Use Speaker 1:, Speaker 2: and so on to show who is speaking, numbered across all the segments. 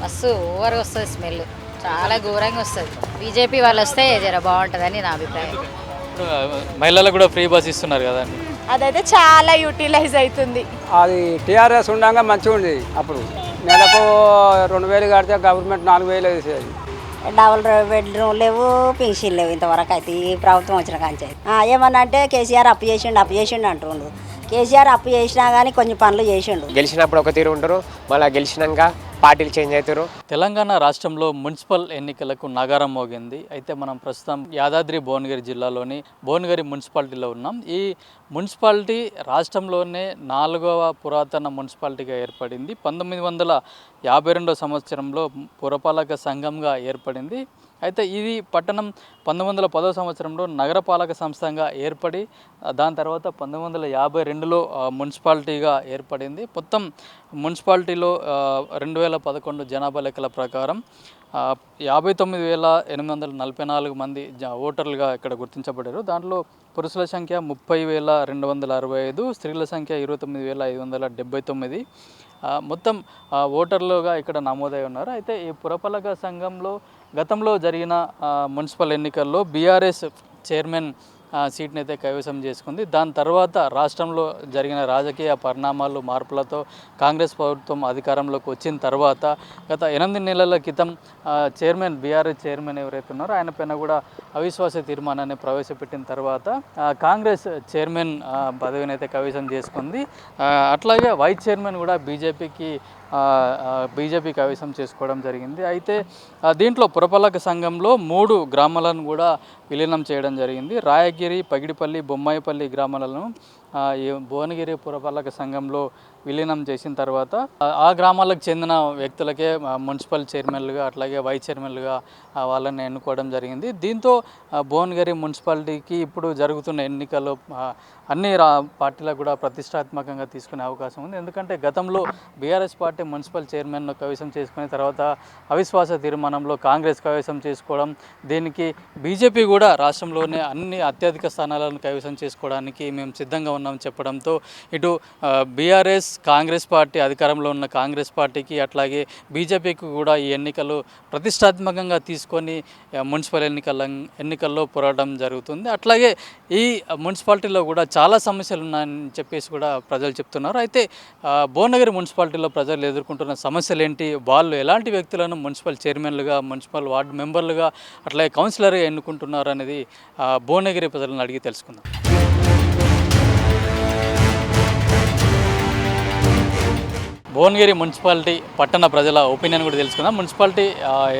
Speaker 1: మస్తు ఓవర్గా వస్తుంది స్మెల్, చాలా ఘోరంగా వస్తుంది. బీజేపీ వాళ్ళు వస్తే జర బాగుంటుందని నా అభిప్రాయం.
Speaker 2: ఇప్పుడు మహిళలకు కూడా ఫ్రీ బస్ ఇస్తున్నారు కదండి.
Speaker 3: అదైతే చాలా యూటిలైజ్ అవుతుంది.
Speaker 4: అది టీఆర్ఎస్ ఉండగా మంచిగా ఉండేది. అప్పుడు నెలకు 2000 కడితే గవర్నమెంట్ 4000 వేసేది.
Speaker 5: డబుల్ బెడ్రూమ్ లేవు, పెన్షన్ లేవు ఇంతవరకు అయితే ఈ ప్రభుత్వం వచ్చిన కాంచి. ఏమన్నా అంటే కేసీఆర్ అప్పు చేసిండు అంటుండు. కేసీఆర్ అప్పు చేసినా కానీ కొన్ని పనులు చేసిండు.
Speaker 6: గెలిచినప్పుడు ఒక తీరు ఉంటారు, మళ్ళీ గెలిచినాక పార్టీలు చేంజ్ అవుతారు.
Speaker 2: తెలంగాణ రాష్ట్రంలో మున్సిపల్ ఎన్నికలకు నగారం మోగింది. అయితే మనం ప్రస్తుతం యాదాద్రి భువనగిరి జిల్లాలోని భువనగిరి మున్సిపాలిటీలో ఉన్నాం. ఈ మున్సిపాలిటీ రాష్ట్రంలోనే 4వ పురాతన మున్సిపాలిటీగా ఏర్పడింది. 1952 సంవత్సరంలో పురపాలక సంఘంగా ఏర్పడింది. అయితే ఇది పట్టణం 1910 సంవత్సరంలో నగరపాలక సంస్థగా ఏర్పడి దాని తర్వాత 1952లో మున్సిపాలిటీగా ఏర్పడింది. మొత్తం మున్సిపాలిటీలో 2011 జనాభా లెక్కల ప్రకారం 59,844 మంది ఓటర్లుగా ఇక్కడ గుర్తించబడ్డారు. దాంట్లో పురుషుల సంఖ్య 30,265, స్త్రీల సంఖ్య 29,579 మొత్తం ఓటర్లుగా ఇక్కడ నమోదై ఉన్నారు. అయితే ఈ పురపాలక సంఘంలో గతంలో జరిగిన మున్సిపల్ ఎన్నికల్లో బీఆర్ఎస్ చైర్మన్ సీట్ని అయితే కైవసం చేసుకుంది. దాని తర్వాత రాష్ట్రంలో జరిగిన రాజకీయ పరిణామాలు మార్పులతో కాంగ్రెస్ ప్రభుత్వం అధికారంలోకి వచ్చిన తర్వాత గత 8 నెలల క్రితం బీఆర్ఎస్ చైర్మన్ ఎవరైతే ఉన్నారో ఆయన పైన కూడా అవిశ్వాస తీర్మానాన్ని ప్రవేశపెట్టిన తర్వాత కాంగ్రెస్ చైర్మన్ పదవిని అయితే కైవసం చేసుకుంది. అట్లాగే వైస్ చైర్మన్ కూడా బీజేపీ కైవసం చేసుకోవడం జరిగింది. అయితే దీంట్లో పురపాలక సంఘంలో 3 గ్రామాలను కూడా విలీనం చేయడం జరిగింది. రాయగిరి, పగిడిపల్లి, బొమ్మాయిపల్లి గ్రామాలను ఈ భువనగిరి పురపాలక సంఘంలో విలీనం చేసిన తర్వాత ఆ గ్రామాలకు చెందిన వ్యక్తులకే మున్సిపల్ చైర్మన్లుగా అట్లాగే వైస్ చైర్మన్లుగా వాళ్ళని ఎన్నుకోవడం జరిగింది. దీంతో భువనగిరి మున్సిపాలిటీకి ఇప్పుడు జరుగుతున్న ఎన్నికల్లో అన్ని పార్టీలకు కూడా ప్రతిష్టాత్మకంగా తీసుకునే అవకాశం ఉంది. ఎందుకంటే గతంలో బీఆర్ఎస్ పార్టీ మున్సిపల్ చైర్మన్ను కైవసం చేసుకున్న తర్వాత అవిశ్వాస తీర్మానంలో కాంగ్రెస్ కైవసం చేసుకోవడం, దీనికి బీజేపీ కూడా రాష్ట్రంలోనే అన్ని అత్యధిక స్థానాలను కైవసం చేసుకోవడానికి మేము సిద్ధంగా ఉన్నామని చెప్పడంతో ఇటు బీఆర్ఎస్ కాంగ్రెస్ పార్టీ అధికారంలో ఉన్న కాంగ్రెస్ పార్టీకి అట్లాగే బీజేపీకి కూడా ఈ ఎన్నికలు ప్రతిష్టాత్మకంగా తీసుకొని మున్సిపల్ ఎన్నికల్లో పోరాటం జరుగుతుంది. అట్లాగే ఈ మున్సిపాలిటీలో కూడా చాలా సమస్యలు ఉన్నాయని చెప్పేసి కూడా ప్రజలు చెప్తున్నారు. అయితే భువనగిరి మున్సిపాలిటీలో ప్రజలు ఎదుర్కొంటున్న సమస్యలు ఏంటి, వాళ్ళు ఎలాంటి వ్యక్తులను మున్సిపల్ చైర్మన్లుగా, మున్సిపల్ వార్డు మెంబర్లుగా అట్లాగే కౌన్సిలర్గా ఎన్నుకుంటున్నారు అనేది భువనగిరి ప్రజలను అడిగి తెలుసుకుందాం. భువనగిరి మున్సిపాలిటీ పట్టణ ప్రజల ఒపీనియన్ కూడా తెలుసుకుందాం. మున్సిపాలిటీ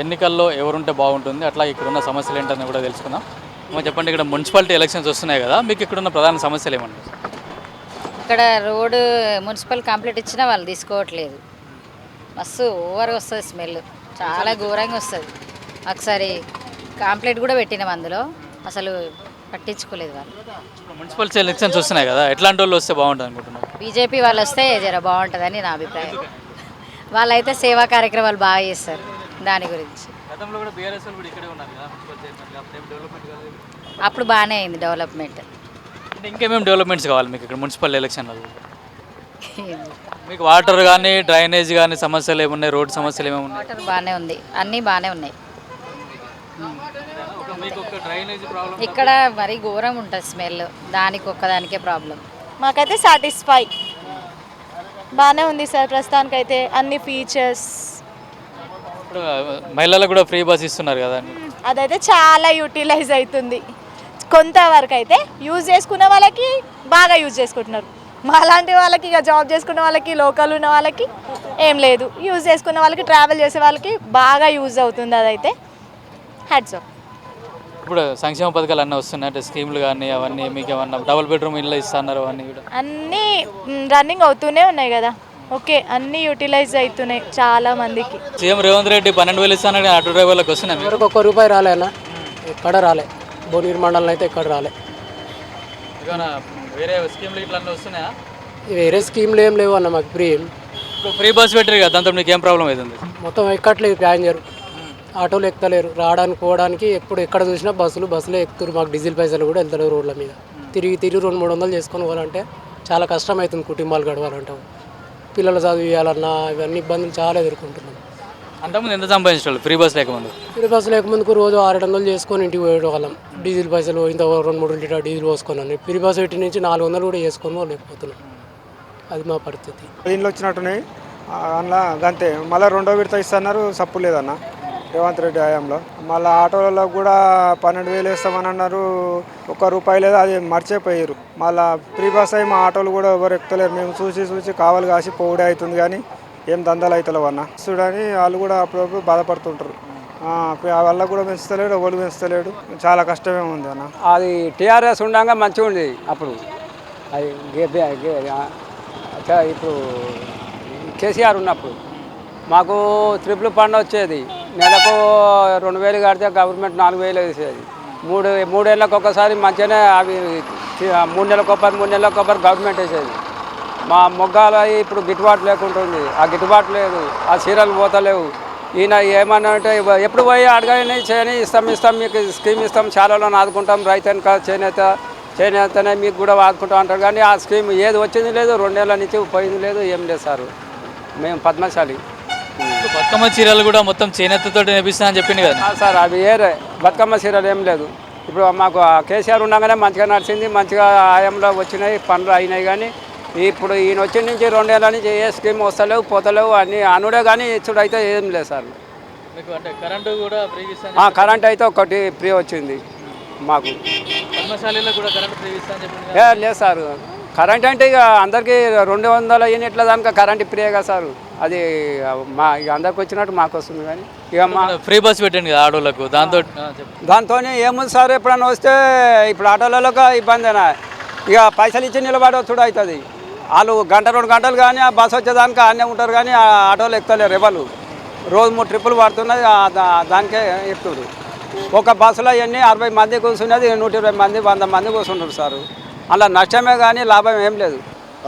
Speaker 2: ఎన్నికల్లో ఎవరుంటే బాగుంటుంది, అట్లా ఇక్కడున్న సమస్యలు ఏంటని కూడా తెలుసుకుందాం. చెప్పండి, ఇక్కడ మున్సిపాలిటీ ఎలక్షన్స్ వస్తున్నాయి కదా, మీకు ఇక్కడున్న ప్రధాన సమస్యలు ఏమంటారు?
Speaker 1: ఇక్కడ రోడ్డు మున్సిపల్ కంప్లీట్ ఇచ్చినా వాళ్ళు తీసుకోవట్లేదు. మస్తు ఓవర్గా వస్తుంది స్మెల్, చాలా ఘోరంగా వస్తుంది. ఒకసారి కంప్లీట్ కూడా పెట్టినాం, అందులో అసలు పట్టించుకోలేదు వాళ్ళు.
Speaker 2: మున్సిపల్ ఎలక్షన్స్ వస్తున్నాయి కదా, ఎట్లాంటి వాళ్ళు వస్తే బాగుంటుంది అనుకుంటున్నారు?
Speaker 1: బీజేపీ వాళ్ళు వస్తే జర బాగుంటుందని నా అభిప్రాయం. వాళ్ళైతే సేవా కార్యక్రమాలు బాగా చేస్తారు. దాని గురించి అప్పుడు బాగానే అయింది డెవలప్మెంట్.
Speaker 2: ఇంకేమేమి డెవలప్మెంట్స్ కావాలి మీకు ఇక్కడ మున్సిపల్ ఎలక్షన్లలో? మీకు వాటర్ కానీ, డ్రైనేజ్ కానీ సమస్యలు ఏమున్నాయి, రోడ్డు సమస్యలు ఏమేమి ఉన్నాయి?
Speaker 1: వాటర్ బాగానే ఉంది, అన్నీ బాగానే ఉన్నాయి. ఇక్కడ మరీ ఘోరం ఉంటుంది స్మెల్, దానికి ఒక్కదానికే ప్రాబ్లం.
Speaker 3: మాకైతే సాటిస్ఫై బాగానే ఉంది సార్ ప్రస్తుతానికైతే అన్ని ఫీచర్స్.
Speaker 2: ఇప్పుడు మహిళలకు కూడా ఫ్రీ బస్ ఇస్తున్నారు కదా,
Speaker 3: అదైతే చాలా యూటిలైజ్ అవుతుంది. కొంతవరకు అయితే యూజ్ చేసుకున్న వాళ్ళకి బాగా యూజ్ చేసుకుంటున్నారు. మాలాంటి వాళ్ళకి, ఇక జాబ్ చేసుకున్న వాళ్ళకి, లోకల్ ఉన్న వాళ్ళకి ఏం లేదు. యూజ్ చేసుకున్న వాళ్ళకి, ట్రావెల్ చేసే వాళ్ళకి బాగా యూజ్ అవుతుంది. అదైతే హ్యాట్స్ ఆఫ్.
Speaker 2: ఇప్పుడు సంక్షేమ పథకాలు అన్నీ వస్తున్నాయి అంటే స్కీమ్లు కానీ అవన్నీ మీకు ఏమన్నా డబుల్ బెడ్రూమ్ ఇల్లు ఇస్తున్నారు అవన్నీ కూడా?
Speaker 3: అన్నీ రన్నింగ్ అవుతూనే ఉన్నాయి కదా. ఓకే, అన్నీ యూటిలైజ్ అవుతున్నాయి చాలా మందికి.
Speaker 2: సీఎం రేవంత్ రెడ్డి 12,000 ఇస్తానని ఆటో డ్రైవర్లకు వస్తున్నాయి.
Speaker 7: ఎవరికి ₹1 రాలే అన్న, ఎక్కడ రాలే. భువనగిరి మండలం అయితే ఎక్కడ రాలే.
Speaker 2: వేరే స్కీమ్లు ఇట్లా అన్నీ వస్తున్నాయా?
Speaker 7: వేరే స్కీమ్లు ఏం లేవు అన్న మాకు.
Speaker 2: ఫ్రీ బస్ పెట్టారు కదా, దాంతో మీకు ఏం ప్రాబ్లం అవుతుంది?
Speaker 7: మొత్తం ఎక్కట్లేదు ప్యాసింజర్, ఆటోలు ఎక్కుతలేరు. రావడానికి పోవడానికి ఎప్పుడు ఎక్కడ చూసినా బస్సులే ఎక్కుతారు. మాకు డీజిల్ పైసలు కూడా వెళ్తలేవు రోడ్ల మీద. తిరిగి 200-300 చేసుకొని పోవాలంటే చాలా కష్టం అవుతుంది. కుటుంబాలు గడవాలంటే, పిల్లలు చదివియాలన్నా ఇవన్నీ ఇబ్బందులు చాలా ఎదుర్కొంటున్నాం.
Speaker 2: అంతకుముందు ఎంత సంపాదించాలి ఫ్రీ బస్ లేకముందు?
Speaker 7: ఫ్రీ బస్సు లేకముందుకు రోజు 600 చేసుకొని ఇంటికి పోయేవాళ్ళం. డీజిల్ పైసలు ఇంత 2-3 లీటర్ డీజిల్ పోసుకున్నాను. ఫ్రీ బస్సు పెట్టి నుంచి 400 కూడా చేసుకొని లేకపోతున్నాం. అది మా పరిస్థితి.
Speaker 8: దీనిలో వచ్చినట్టున్నాయి అందులో గంతే. మళ్ళీ రెండో విడత ఇస్తున్నారు, సప్పు లేదన్న రేవంత్ రెడ్డి హయాంలో. మళ్ళీ ఆటోలలో కూడా 12,000 వేస్తామని అన్నారు, ₹1 లేదు, అది మర్చిపోయారు. మళ్ళీ ఫ్రీ బస్ అయ్యి మా ఆటోలు కూడా ఎవరు ఎక్కుతలేరు. మేము చూసి కావాలి కాసి పోవుడే అవుతుంది కానీ ఏం దందాలు అవుతలేవు అన్న. చూడని వాళ్ళు కూడా అప్పుడప్పుడు బాధపడుతుంటారు. వాళ్ళకు కూడా పెంచుతలేడు, ఎవరు పెంచుతలేడు. చాలా కష్టమే ఉంది అన్న.
Speaker 4: అది టీఆర్ఎస్ ఉండగా మంచిగా ఉంది అప్పుడు. అది ఇప్పుడు కేసీఆర్ ఉన్నప్పుడు మాకు ట్రిపుల్ ఫండ్ వచ్చేది. నెలకు 2,000 కడితే గవర్నమెంట్ 4,000 వేసేది. మూడేళ్ళకి ఒకసారి మంచిగానే అవి 3 నెలలకొకరు గవర్నమెంట్ వేసేది. మా మొగ్గాల ఇప్పుడు గిట్టుబాటు లేకుంటుంది. ఆ గిట్టుబాటు లేదు, ఆ చీరలు పోతలేవు. ఈయన ఏమన్నా అంటే ఎప్పుడు పోయి అడగని చేయని ఇస్తాం మీకు స్కీమ్ ఇస్తాం, చాలా ఆదుకుంటాం, రైతు చేనేతనే మీకు కూడా ఆదుకుంటాం అంటారు. కానీ ఆ స్కీమ్ ఏది వచ్చింది లేదు, 2 ఏళ్ళ నుంచి పోయింది లేదు, ఏం లేదు సార్. మేము పద్మశాలి.
Speaker 2: బతుకమ్మ చీరలు కూడా మొత్తం చేనేతతో నేపిస్తా అని చెప్పింది కదా
Speaker 4: సార్. అవి ఏరే బతుకమ్మ చీరలు ఏం లేదు. ఇప్పుడు మాకు కేసీఆర్ ఉండగానే మంచిగా నడిచింది, మంచిగా ఆయంలో వచ్చినాయి, పనులు అయినాయి. కానీ ఇప్పుడు ఈయన వచ్చిన నుంచి 2 ఏళ్ళ నుంచి ఏ స్కీమ్ వస్తలేవు, పోతలేవు, అన్నీ అనుడే కానీ ఇచ్చుడు అయితే ఏం లేదు సార్.
Speaker 2: కరెంటు కూడా ఫ్రీ
Speaker 4: కరెంట్ అయితే ఒకటి ఫ్రీ వచ్చింది మాకు.
Speaker 2: కూడా కరెంటు ఫ్రీ ఇస్తా అని చెప్పింది
Speaker 4: లేదు సార్. కరెంట్ అంటే ఇక అందరికీ 200 యూనిట్ల దానిక కరెంట్ ఫ్రీగా సార్. అది మా ఇక అందరికి వచ్చినట్టు మాకు వస్తుంది. కానీ ఇక మా
Speaker 2: ఫ్రీ బస్ పెట్టండి కదా ఆటోలకు,
Speaker 4: దాంతో ఏముంది సార్, ఎప్పుడన్నా వస్తే ఇప్పుడు ఆటోలలో ఇబ్బందేనా. ఇక పైసలు ఇచ్చి నిలబడవచ్చుడు అవుతుంది. వాళ్ళు 1-2 గంటలు కానీ ఆ బస్సు వచ్చేదానికి ఆనే ఉంటారు. కానీ ఆ ఆటోలు ఎక్కుతలేరు ఎవరు. రోజు 3 ట్రిప్పులు పడుతున్నది, దానికే ఎక్కుతారు. ఒక బస్సులో ఎన్ని 60 మంది కూర్చున్నది, 120 మంది 100 మంది కూర్చుంటారు సార్. అలా నష్టమే కానీ లాభం ఏం లేదు.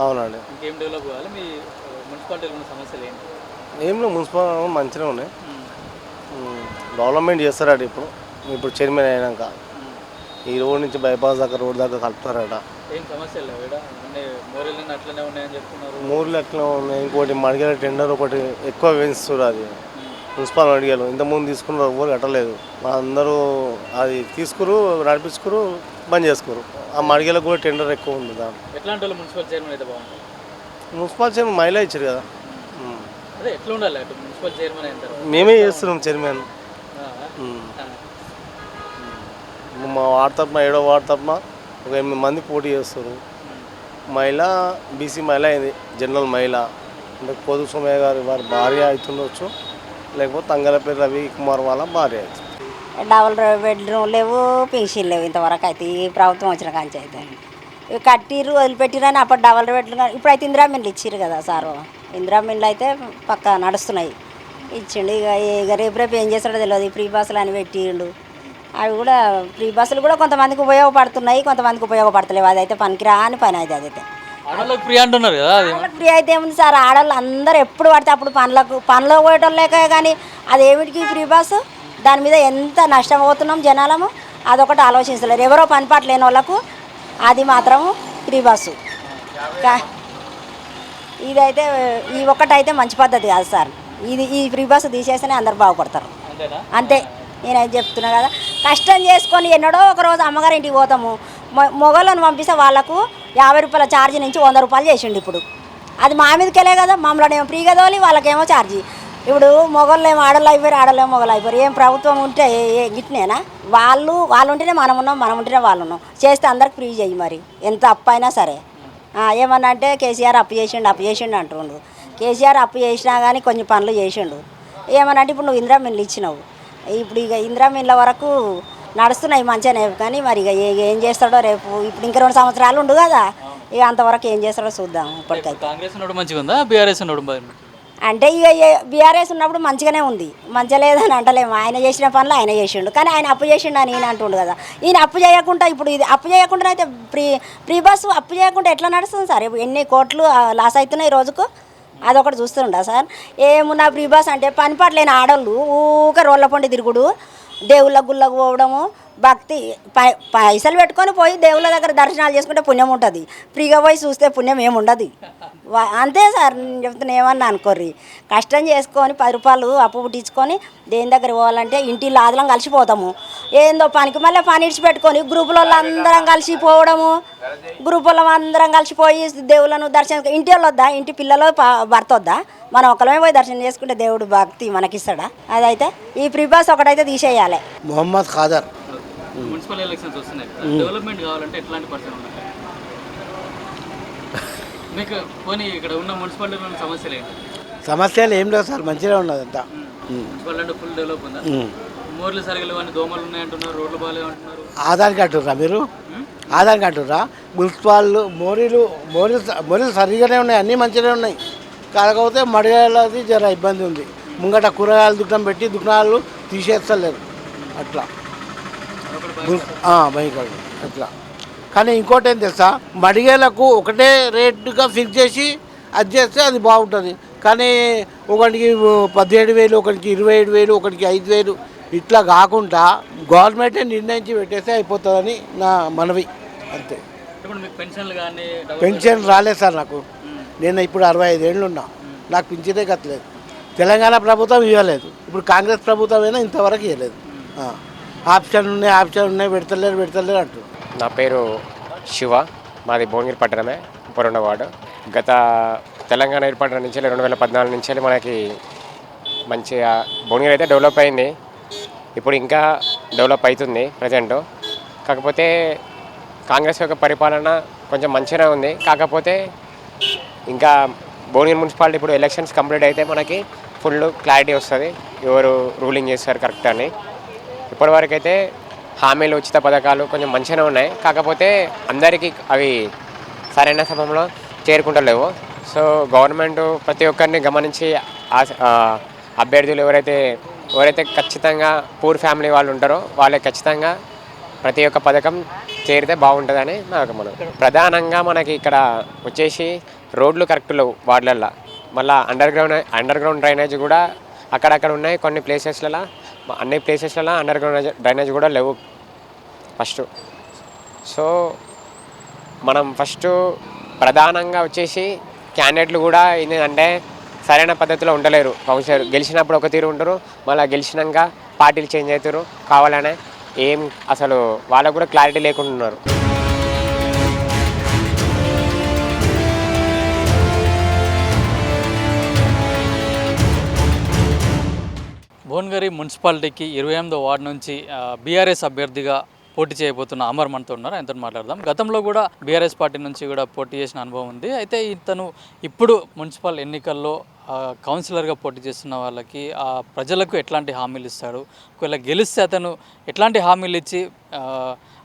Speaker 9: అవునండి.
Speaker 2: ఇంకేం డెవలప్ కావాలి మీ మున్సిపాలిటీలో ఉన్న సమస్యలు ఏంటి?
Speaker 9: ఏం లేవు, మున్సిపల్ మంచిగా ఉన్నాయి. డెవలప్మెంట్ చేస్తారట ఇప్పుడు చైర్మన్ అయినాక. ఈ రోడ్ నుంచి బైపాస్ దాకా రోడ్ దాకా కలుపుతారట.
Speaker 2: ఏం సమస్యలు లేవు, మోరీలు అట్లనే ఉన్నాయని చెప్తున్నారు.
Speaker 9: మూర్లు ఎట్లా ఉన్నాయి. ఇంకోటి మడిగల టెండర్ ఒకటి ఎక్కువ వేయిస్తారు. అది మున్సిపల్ మడిగలు ఇంతకుముందు తీసుకున్నారు, ఎవరు కట్టలేదు. అందరూ అది తీసుకురు, నడిపించుకురు, బంద్ చేసుకోరు. ఆ మడిగలకు కూడా టెండర్ ఎక్కువ ఉంది. దాంట్లో
Speaker 2: ఎట్లాంటి వాళ్ళు మున్సిపల్ చైర్మన్ అయితే బాగుంటుంది?
Speaker 9: మున్సిపల్ చైర్మన్ మహిళ ఇచ్చారు కదా.
Speaker 2: అదే ఎట్లా ఉండాలి మున్సిపల్ చైర్మన్ అయిన తర్వాత?
Speaker 9: మేమే చేస్తున్నాం చైర్మన్. మా వార్డు తరఫున 7వ వార్డు తరఫున ఒక 8 మంది పోటీ చేస్తారు. మహిళ బీసీ మహిళ అయింది, జనరల్ మహిళ. అంటే పొదుపు సోమయ్య గారు వారి భార్య అవుతుండొచ్చు, లేకపోతే తంగలపల్లి రవి కుమార్ వాళ్ళ భార్య అవుతుంది.
Speaker 5: డబుల్ బెడ్రూమ్ లేవు, పెన్షన్ లేవు ఇంతవరకు అయితే. ఈ ప్రభుత్వం వచ్చిన కాంచి అయితే ఇవి కట్టిర్రు, వదిలిపెట్టిరు అని అప్పుడు డబుల్ బెడ్రూమ్. ఇప్పుడైతే ఇందిరామిన్లు ఇచ్చిర్రు కదా సారు. ఇందిరామిన్లు అయితే పక్క నడుస్తున్నాయి, ఇచ్చిండు. ఇక రేపు ఏం చేస్తాడో తెలియదు. ఫ్రీ బస్సులు అని పెట్టిండు. అవి కూడా ఫ్రీ బస్సులు కూడా కొంతమందికి ఉపయోగపడుతున్నాయి, కొంతమందికి ఉపయోగపడతలేవు. అదైతే పనికిరాని పని అయితే. అదైతే
Speaker 2: ఫ్రీ అంటున్నారు కదా.
Speaker 5: ఫ్రీ అయితే ఏముంది సార్, ఆడవాళ్ళు అందరూ ఎప్పుడు పడితే అప్పుడు పనిలో పోయటం లేక. కానీ అది ఏమిటికి ఫ్రీ బస్సు, దాని మీద ఎంత నష్టపోతున్నాం జనాలము అదొకటి ఆలోచించలేరు. ఎవరో పని పాట లేని వాళ్ళకు అది మాత్రం ఫ్రీ బస్సు. ఇదైతే ఈ ఒక్కటైతే మంచి పద్ధతి కాదు సార్. ఈ ఫ్రీ బస్సు తీసేస్తేనే అందరు బాగుపడతారు. అంతే నేనైతే చెప్తున్నా కదా. కష్టం చేసుకొని ఎన్నడో ఒకరోజు అమ్మగారి ఇంటికి పోతాము, మొగలను పంపిస్తే వాళ్ళకు ₹50 ఛార్జీ నుంచి ₹100 చేసిండు. ఇప్పుడు అది మా మీదకెళ్ళే కదా. మమ్మల్ని ఏమో ఫ్రీగా తోలి, వాళ్ళకేమో ఛార్జీ. ఇప్పుడు మొగళ్ళు ఏమో ఆడలు అయిపోయారు, ఆడలేమో మొగలు అయిపోయారు. ఏం ప్రభుత్వం ఉంటే గిట్నేనా? వాళ్ళు ఉంటేనే మనం ఉన్నాం, మనం ఉంటేనే వాళ్ళు ఉన్నాం. చేస్తే అందరికి ఫ్రీ చెయ్యి మరి, ఎంత అప్పు అయినా సరే. ఏమన్నా అంటే కేసీఆర్ అప్పు చేసిండు అంటుండు. కేసీఆర్ అప్పు చేసినా కానీ కొన్ని పనులు చేసిండు. ఏమన్నా అంటే ఇప్పుడు నువ్వు ఇందిరామిన్లు ఇచ్చినావు, ఇప్పుడు ఇక ఇందిరామిన్ల వరకు నడుస్తున్నాయి మంచిగానే. కానీ మరి ఇక ఏం చేస్తాడో రేపు. ఇప్పుడు ఇంకా 2 సంవత్సరాలు ఉండు కదా, ఇక అంతవరకు ఏం చేస్తాడో చూద్దాం. ఇప్పటికైతే
Speaker 2: కాంగ్రెస్ ఉన్నప్పుడు మంచిగా ఉందా, బీఆర్ఎస్ ఉన్నప్పుడు?
Speaker 5: అంటే ఇక బీఆర్ఎస్ ఉన్నప్పుడు మంచిగానే ఉంది, మంచిగా లేదని అంటలేము. ఆయన చేసిన పనులు ఆయన చేసిండు. కానీ ఆయన అప్పు చేసిండు అని ఈయన అంటుండు కదా. ఈయన అప్పు చేయకుండా, ఇప్పుడు ఇది అప్పు చేయకుండా అయితే ఫ్రీ బస్సు అప్పు చేయకుండా ఎట్లా నడుస్తుంది సార్? ఎన్ని కోట్లు లాస్ అవుతున్నాయి రోజుకు, అదొకటి చూస్తుండా సార్? ఏమున్నా ఫ్రీ బస్ అంటే పని పాట లేని ఆడోళ్ళు ఊక రోడ్ల పొండి తిరుగుడు, దేవుళ్ళ గుళ్ళకు పోవడము, భక్తి పైసలు పెట్టుకొని పోయి దేవుళ్ళ దగ్గర దర్శనాలు చేసుకుంటే పుణ్యం ఉంటుంది, ఫ్రీగా పోయి చూస్తే పుణ్యం ఏముండదు. అంతే సార్, నేను చెప్తున్నా, ఏమన్నా అనుకోర్రి. కష్టం చేసుకొని 10 రూపాయలు అప్పు పుట్టించుకొని దేని దగ్గర పోవాలంటే ఇంటిలో ఆదలం కలిసిపోతాము. ఏందో పనికి మళ్ళీ పని ఇడిచిపెట్టుకొని గ్రూపుల అందరం కలిసిపోవడము, గ్రూపుల అందరం కలిసిపోయి దేవుళ్ళను దర్శనం, ఇంటి వాళ్ళు వద్దా, ఇంటి పిల్లలు భర్త వద్దా, మనం ఒకళ్ళమే పోయి దర్శనం చేసుకుంటే దేవుడు భక్తి మనకిస్తాడా? అదైతే ఈ ఫ్రీ బస్ ఒకటైతే తీసేయాలి.
Speaker 10: మొహమ్మద్ ఖాదర్.
Speaker 2: మున్సిపల్ ఎలక్షన్స్ వస్తున్నాయి, డెవలప్మెంట్ కావాలంటే ఎట్లాంటి పర్సన్ ఉన్నారు మీకు? పోనీ ఇక్కడ ఉన్న మున్సిపాలిటీలో ఉన్న సమస్యలు ఏంటి?
Speaker 10: సమస్యలు ఏం లేవు సార్, మంచిగా ఉన్నది అంతా.
Speaker 2: మున్సిపాలిటీ ఫుల్ డెవలప్ ఉందా? మోర్లు సరిగలు అని దోమలు ఉన్నాయంటున్నారు, రోడ్లు బాగాలేవు అంటున్నారు.
Speaker 10: ఆధార్కి అంటుర్రా మీరు? ఆధార్కి అంటుర్రా? మున్సిపాల్ మోరీలు సరిగానే ఉన్నాయి, అన్నీ మంచిగానే ఉన్నాయి. కాకపోతే మడిగలది జర ఇబ్బంది ఉంది. ముంగట కూరగాయలు దుకాణం పెట్టి దుకాణాలు తీసేస్తలేరు అట్లా బైకాడు అట్లా. కానీ ఇంకోటి ఏం తెలుసా, మడిగేలకు ఒకటే రేటుగా ఫిక్స్ చేసి అది చేస్తే అది బాగుంటుంది. కానీ ఒకరికి 17,000, ఒకరికి 27,000, ఒకరికి 5,000 ఇట్లా కాకుండా గవర్నమెంటే నిర్ణయించి పెట్టేస్తే అయిపోతుందని నా మనవి, అంతే. పెన్షన్ రాలేదు సార్ నాకు. నేను ఇప్పుడు 65 ఏళ్ళు ఉన్నా, నాకు పింఛనే కట్టలేదు. తెలంగాణ ప్రభుత్వం ఇవ్వలేదు, ఇప్పుడు కాంగ్రెస్ ప్రభుత్వం అయినా ఇంతవరకు ఇవ్వలేదు. ఆప్షన్ ఉన్నాయి పెడతలేరు అంటారు.
Speaker 6: నా పేరు శివ, మాది భువనగిరి పట్టణమే, 2వ వార్డు. గత తెలంగాణ ఏర్పడిన నుంచి 2014 నుంచి మనకి మంచిగా భువనగిరి అయితే డెవలప్ అయింది. ఇప్పుడు ఇంకా డెవలప్ అవుతుంది ప్రజెంట్. కాకపోతే కాంగ్రెస్ యొక్క పరిపాలన కొంచెం మంచిగానే ఉంది. కాకపోతే ఇంకా భువనగిరి మున్సిపాలిటీ ఇప్పుడు ఎలక్షన్స్ కంప్లీట్ అయితే మనకి ఫుల్ క్లారిటీ వస్తుంది, ఎవరు రూలింగ్ చేస్తారు కరెక్ట్ అని. ఇప్పటివరకు అయితే హామీలు, ఉచిత పథకాలు కొంచెం మంచిగానే ఉన్నాయి. కాకపోతే అందరికీ అవి సరైన సమయంలో చేరుకుంటలేవు. సో గవర్నమెంట్ ప్రతి ఒక్కరిని గమనించి అభ్యర్థులు ఎవరైతే ఖచ్చితంగా పూర్ ఫ్యామిలీ వాళ్ళు ఉంటారో వాళ్ళకి ఖచ్చితంగా ప్రతి ఒక్క పథకం చేరితే బాగుంటుందని నాకు మనం. ప్రధానంగా మనకి ఇక్కడ వచ్చేసి రోడ్లు కరెక్ట్ లేవు వార్డులల్లో. మళ్ళీ అండర్ గ్రౌండ్ డ్రైనేజ్ కూడా అక్కడక్కడ ఉన్నాయి, కొన్ని ప్లేసెస్లలో, అన్ని ప్లేసెస్లలో అండర్ గ్రౌండ్ డ్రైనేజ్ కూడా లేవు ఫస్ట్. సో మనం ఫస్ట్ ప్రధానంగా వచ్చేసి క్యాండిడేట్లు కూడా ఏంటంటే సరైన పద్ధతిలో ఉండలేరు. కౌన్సిలర్ గెలిచినప్పుడు ఒక తీరు ఉంటారు, మళ్ళీ గెలిచినాక పార్టీలు చేంజ్ అవుతారు కావాలనే. అసలు వాళ్ళకు కూడా క్లారిటీ లేకుండా ఉన్నారు.
Speaker 2: భువనగిరి మున్సిపాలిటీకి 28వ వార్డు నుంచి బీఆర్ఎస్ అభ్యర్థిగా పోటీ చేయబోతున్న అమర్ మనతో ఉన్నారు, ఆయనతో మాట్లాడదాం. గతంలో కూడా బీఆర్ఎస్ పార్టీ నుంచి కూడా పోటీ చేసిన అనుభవం ఉంది. అయితే ఇతను ఇప్పుడు మున్సిపల్ ఎన్నికల్లో కౌన్సిలర్గా పోటీ చేస్తున్న వాళ్ళకి ప్రజలకు ఎట్లాంటి హామీలు ఇస్తాడు, ఒకవేళ గెలిస్తే అతను ఎట్లాంటి హామీలు ఇచ్చి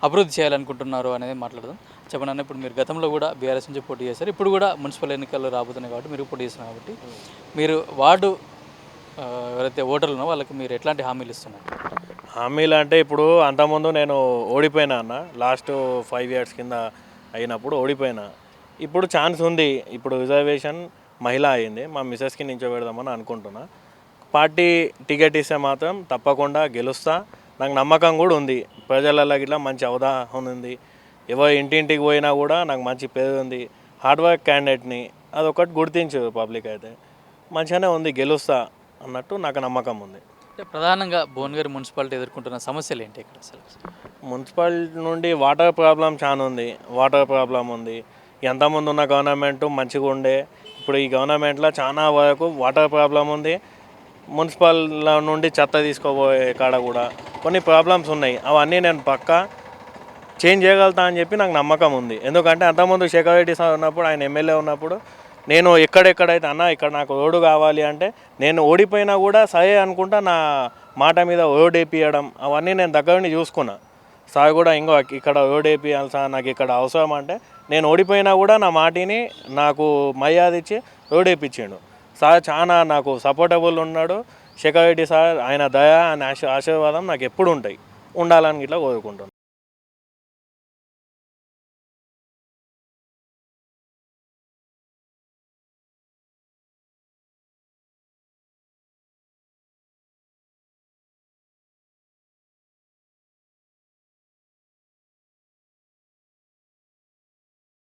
Speaker 2: అభివృద్ధి చేయాలనుకుంటున్నారు అనేది మాట్లాడదాం. చెప్పండి, ఇప్పుడు మీరు గతంలో కూడా బీఆర్ఎస్ నుంచి పోటీ చేశారు, ఇప్పుడు కూడా మున్సిపల్ ఎన్నికల్లో రాబోతున్నాయి కాబట్టి మీరు పోటీ చేస్తున్నారు కాబట్టి మీరు వార్డు ఎవరైతే ఓటర్లు ఉన్నారో వాళ్ళకి మీరు ఎట్లాంటి హామీలు ఇస్తున్నారు?
Speaker 11: హామీలు అంటే ఇప్పుడు అంతకుముందు నేను ఓడిపోయినా అన్న, లాస్ట్ 5 years కింద అయినప్పుడు ఓడిపోయినా. ఇప్పుడు ఛాన్స్ ఉంది, ఇప్పుడు రిజర్వేషన్ మహిళ అయింది, మా మిసెస్కి నించోబెడదామని అనుకుంటున్నా. పార్టీ టికెట్ ఇస్తే మాత్రం తప్పకుండా గెలుస్తా, నాకు నమ్మకం కూడా ఉంది. ప్రజలలో ఇట్లా మంచి అవగాహన ఉంది, ఎవరు ఇంటింటికి పోయినా కూడా నాకు మంచి పేరు ఉంది, హార్డ్ వర్క్ క్యాండిడేట్ని, అదొకటి గుర్తించు పబ్లిక్. అయితే మంచిగానే ఉంది, గెలుస్తా అన్నట్టు నాకు నమ్మకం ఉంది.
Speaker 2: ప్రధానంగా భువనగిరి మున్సిపాలిటీ ఎదుర్కొంటున్న సమస్యలు ఏంటి ఇక్కడ? అసలు
Speaker 11: మున్సిపాలిటీ నుండి వాటర్ ప్రాబ్లం చాలా ఉంది, వాటర్ ప్రాబ్లం ఉంది. ఎంతమంది ఉన్న గవర్నమెంట్ మంచిగా ఉండే, ఇప్పుడు ఈ గవర్నమెంట్లో చాలా వరకు వాటర్ ప్రాబ్లం ఉంది. మున్సిపల్ నుండి చెత్త తీసుకోబోయే కాడ కూడా కొన్ని ప్రాబ్లమ్స్ ఉన్నాయి, అవన్నీ నేను పక్కా చేంజ్ చేయగలుగుతా అని చెప్పి నాకు నమ్మకం ఉంది. ఎందుకంటే అంతకుముందు శేఖర్ రెడ్డి సార్ ఉన్నప్పుడు, ఆయన ఎమ్మెల్యే ఉన్నప్పుడు నేను ఎక్కడెక్కడైతే అన్న ఇక్కడ నాకు రోడ్డు కావాలి అంటే నేను ఓడిపోయినా కూడా సరే అనుకుంటా నా మాట మీద రోడ్ వేపియడం అవన్నీ నేను దగ్గరుండి చూసుకున్నా. సార్ కూడా ఇంకో ఇక్కడ రోడ్ వేపియాలి సార్, నాకు ఇక్కడ అవసరం అంటే నేను ఓడిపోయినా కూడా నా మాటిని నాకు మర్యాద ఇచ్చి రోడ్ వేయించాడు సార్. చాలా నాకు సపోర్టబుల్ ఉన్నాడు శేఖర్ రెడ్డి సార్. ఆయన దయ, ఆయన ఆశీర్వాదం నాకు ఎప్పుడు ఉండాలని ఇట్లా కోరుకుంటున్నాను.